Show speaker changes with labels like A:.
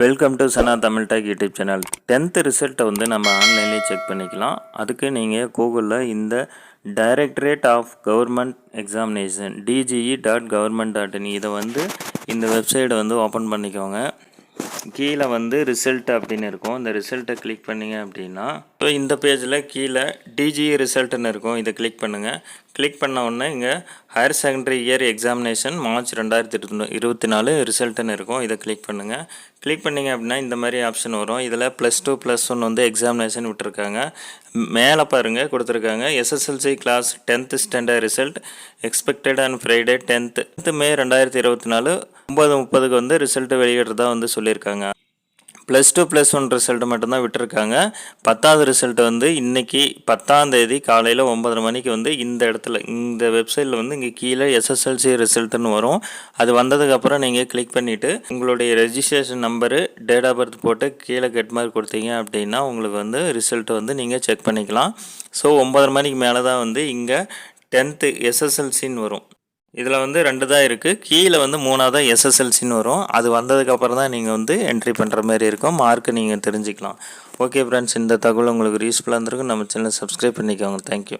A: Welcome to Sana Tamil tech YouTube channel. 10th ரிசல்ட்டை வந்து நம்ம ஆன்லைன்லேயே செக் பண்ணிக்கலாம். அதுக்கு நீங்கள் கூகுளில் இந்த directorate of government examination dge.government.in இதை வந்து இந்த வெப்சைட்டை வந்து ஓப்பன் பண்ணிக்கோங்க. கீழே வந்து ரிசல்ட் அப்படின்னு இருக்கும். இந்த ரிசல்ட்டை கிளிக் பண்ணிங்க அப்படின்னா இப்போ இந்த பேஜில் கீழே டிஜிஇ ரிசல்ட்டுன்னு இருக்கும். இதை கிளிக் பண்ணுங்கள். கிளிக் பண்ண உடனே இங்கே higher secondary year examination March 2024 ரிசல்ட்டுன்னு இருக்கும். இதை கிளிக் பண்ணுங்கள். கிளிக் பண்ணிங்க அப்படின்னா இந்த மாதிரி ஆப்ஷன் வரும். இதில் +2 +1 வந்து எக்ஸாமினேஷன் விட்டுருக்காங்க. மேலே பாருங்கள் கொடுத்துருக்காங்க SSLC class 10th standard result expected on Friday 10th May 2024 9:30 வந்து ரிசல்ட்டு வெளியிடுறதா வந்து சொல்லியிருக்காங்க. +2 +1 ரிசல்ட்டு மட்டும்தான் விட்டுருக்காங்க. 10வது ரிசல்ட்டு வந்து இன்றைக்கி 10ஆம் தேதி காலையில் 9:30 மணிக்கு வந்து இந்த இடத்துல இந்த வெப்சைட்டில் வந்து இங்கே கீழே எஸ்எஸ்எல்சி ரிசல்ட்டுன்னு வரும். அது வந்ததுக்கப்புறம் நீங்கள் கிளிக் பண்ணிவிட்டு உங்களுடைய registration number date of birth போட்டு கீழே கெட் மார்க் கொடுத்தீங்க அப்படின்னா உங்களுக்கு வந்து ரிசல்ட்டு வந்து நீங்கள் செக் பண்ணிக்கலாம். ஸோ 9:30 மணிக்கு மேலே தான் வந்து இங்கே 10th எஸ்எஸ்எல்சின்னு வரும். இதில் வந்து 2 தான் இருக்குது. கீழே வந்து 3ஆவது எஸ்எஸ்எல்சின்னு வரும். அது வந்ததுக்கப்புறம் தான் நீங்கள் வந்து என்ட்ரி பண்ணுற மாதிரி இருக்கும். மார்க்கு நீங்கள் தெரிஞ்சுக்கலாம். ஓகே ஃப்ரெண்ட்ஸ், இந்த தகவல் உங்களுக்கு யூஸ்ஃபுல்லாக இருந்திருக்கும். நம்ம சேனலை சப்ஸ்கிரைப் பண்ணிக்கோங்க. தேங்க்யூ.